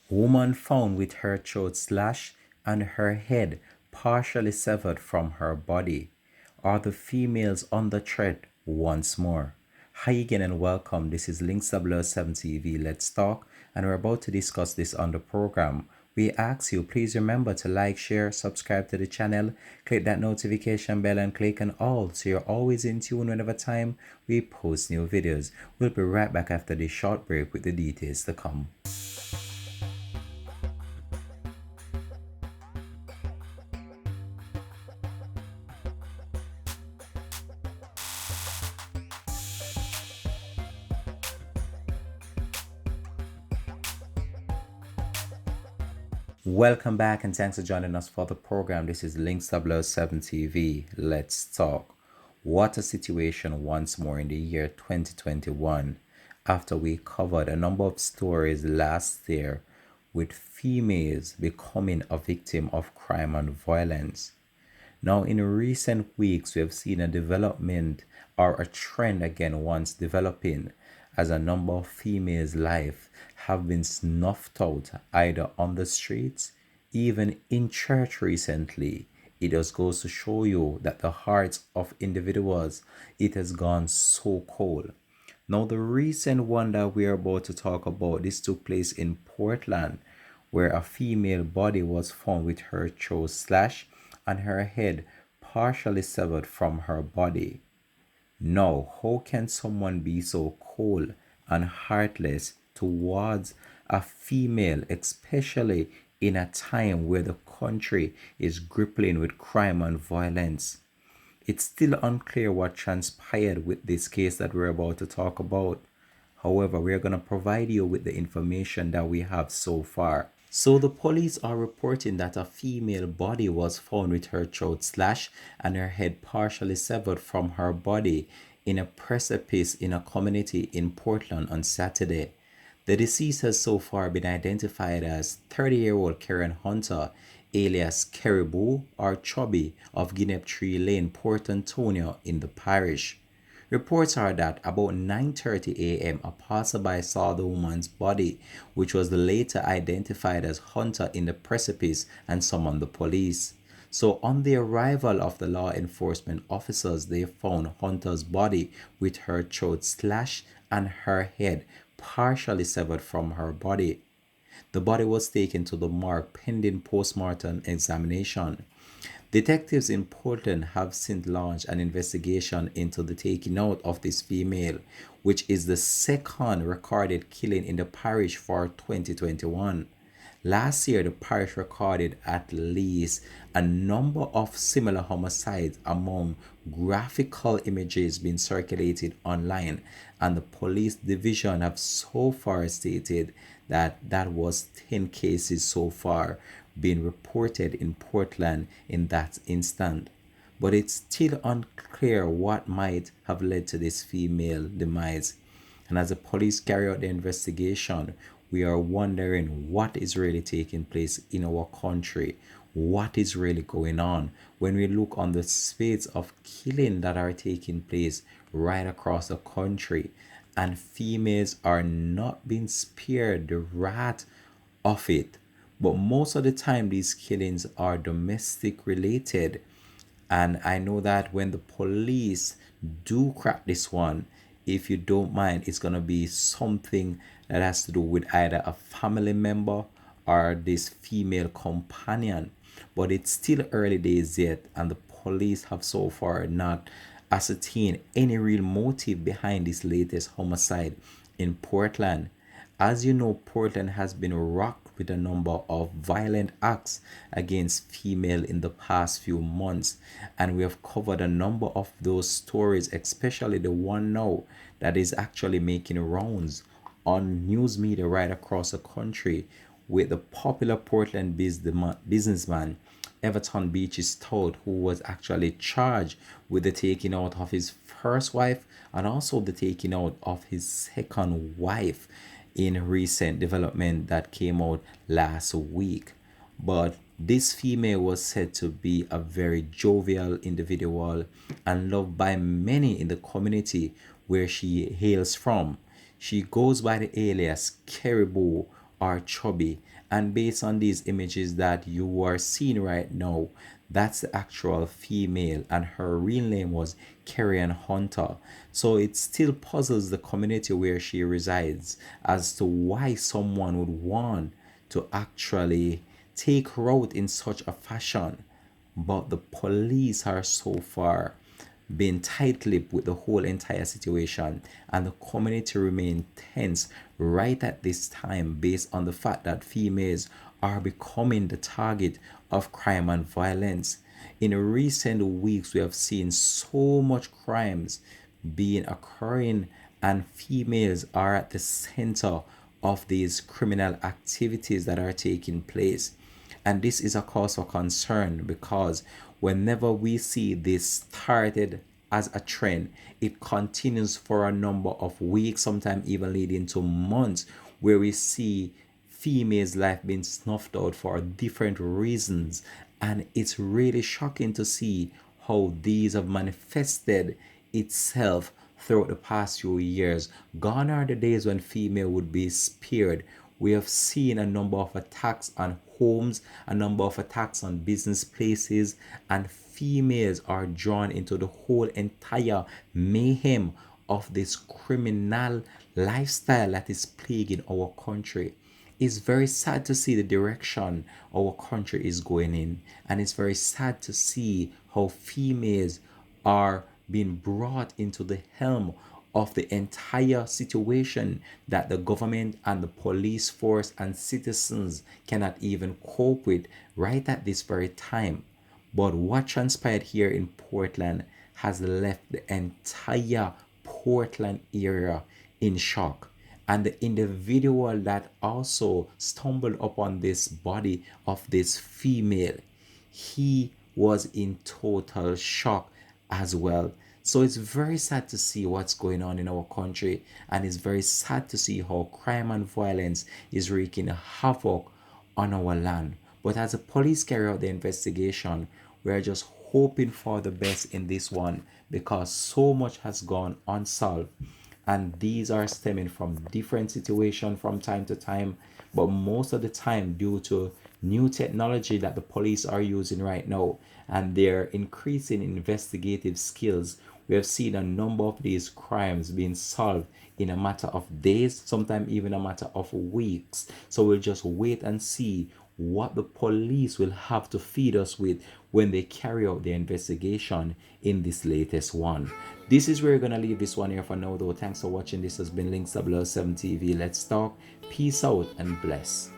Woman found with her throat slashed and her head partially severed from her body. Are the females under threat once more? Hi again and welcome. This is Links007 TV. Let's talk, and we're about to discuss this on the program. We ask you, please remember to like, share, subscribe to the channel, click that notification bell and click on all so you're always in tune whenever time we post new videos. We'll be right back after this short break with the details to come. Welcome back and thanks for joining us for the program. This is Links007 TV. Let's talk. What a situation once more in the year 2021 after we covered a number of stories last year with females becoming a victim of crime and violence. Now, in recent weeks, we have seen a development or a trend again once developing as a number of females' life have been snuffed out either on the streets, even in church recently. It just goes to show you that the hearts of individuals, it has gone so cold. Now, the recent one that we are about to talk about, this took place in Portland, where a female body was found with her throat slashed and her head partially severed from her body. Now, how can someone be so cold and heartless towards a female, especially in a time where the country is grappling with crime and violence? It's still unclear what transpired with this case that we're about to talk about. However, we are going to provide you with the information that we have so far. So the police are reporting that a female body was found with her throat slashed and her head partially severed from her body in a precipice in a community in Portland on Saturday. The deceased has so far been identified as 30-year-old Karen Hunter, alias Kerry or Chubby of Guinea Tree Lane, Port Antonio in the parish. Reports are that about 9:30 a.m. a passerby saw the woman's body, which was later identified as Hunter, in the precipice and summoned the police. So on the arrival of the law enforcement officers, they found Hunter's body with her throat slashed and her head partially severed from her body. The body was taken to the morgue pending postmortem examination. Detectives in Portland have since launched an investigation into the taking out of this female, which is the second recorded killing in the parish for 2021. Last year, the parish recorded at least a number of similar homicides among graphical images being circulated online, and the police division have so far stated that that was 10 cases so far being reported in Portland in that instant. But it's still unclear what might have led to this female demise. And as the police carry out the investigation, we are wondering what is really taking place in our country. What is really going on when we look on the spades of killing that are taking place right across the country, and females are not being spared the wrath of it. But most of the time, these killings are domestic related. And I know that when the police do crack this one, if you don't mind, it's going to be something that has to do with either a family member or this female companion. But it's still early days yet, and the police have so far not ascertained any real motive behind this latest homicide in Portland. As you know, Portland has been rocked with a number of violent acts against female in the past few months, and we have covered a number of those stories, especially the one now that is actually making rounds on news media right across the country, with the popular Portland businessman Everton Beach's Stout, who was actually charged with the taking out of his first wife and also the taking out of his second wife in recent development that came out last week. But this female was said to be a very jovial individual and loved by many in the community where she hails from. She goes by the alias Kerry are chubby. And based on these images that you are seeing right now, that's the actual female, and her real name was Kerry Hunter. So it still puzzles the community where she resides as to why someone would want to actually take her out in such a fashion. But the police are so far being tight-lipped with the whole entire situation, and the community remain tense right at this time based on the fact that females are becoming the target of crime and violence. In recent weeks we have seen so much crimes being occurring, and females are at the center of these criminal activities that are taking place. And this is a cause for concern because whenever we see this started as a trend, it continues for a number of weeks, sometimes even leading to months, where we see females' life being snuffed out for different reasons. And it's really shocking to see how these have manifested itself throughout the past few years. Gone are the days when female would be spared. We have seen a number of attacks on homes, a number of attacks on business places, and females are drawn into the whole entire mayhem of this criminal lifestyle that is plaguing our country. It's very sad to see the direction our country is going in, and it's very sad to see how females are being brought into the helm of the entire situation that the government and the police force and citizens cannot even cope with right at this very time. But what transpired here in Portland has left the entire Portland area in shock. And the individual that also stumbled upon this body of this female, he was in total shock as well. So it's very sad to see what's going on in our country, and it's very sad to see how crime and violence is wreaking havoc on our land. But as the police carry out the investigation, we are just hoping for the best in this one because so much has gone unsolved, and these are stemming from different situations from time to time, but most of the time due to new technology that the police are using right now and their increasing investigative skills. We have seen a number of these crimes being solved in a matter of days, sometimes even a matter of weeks. So we'll just wait and see what the police will have to feed us with when they carry out their investigation in this latest one. This is where we're going to leave this one here for now, though. Thanks for watching. This has been Links 007 TV. Let's talk. Peace out and bless.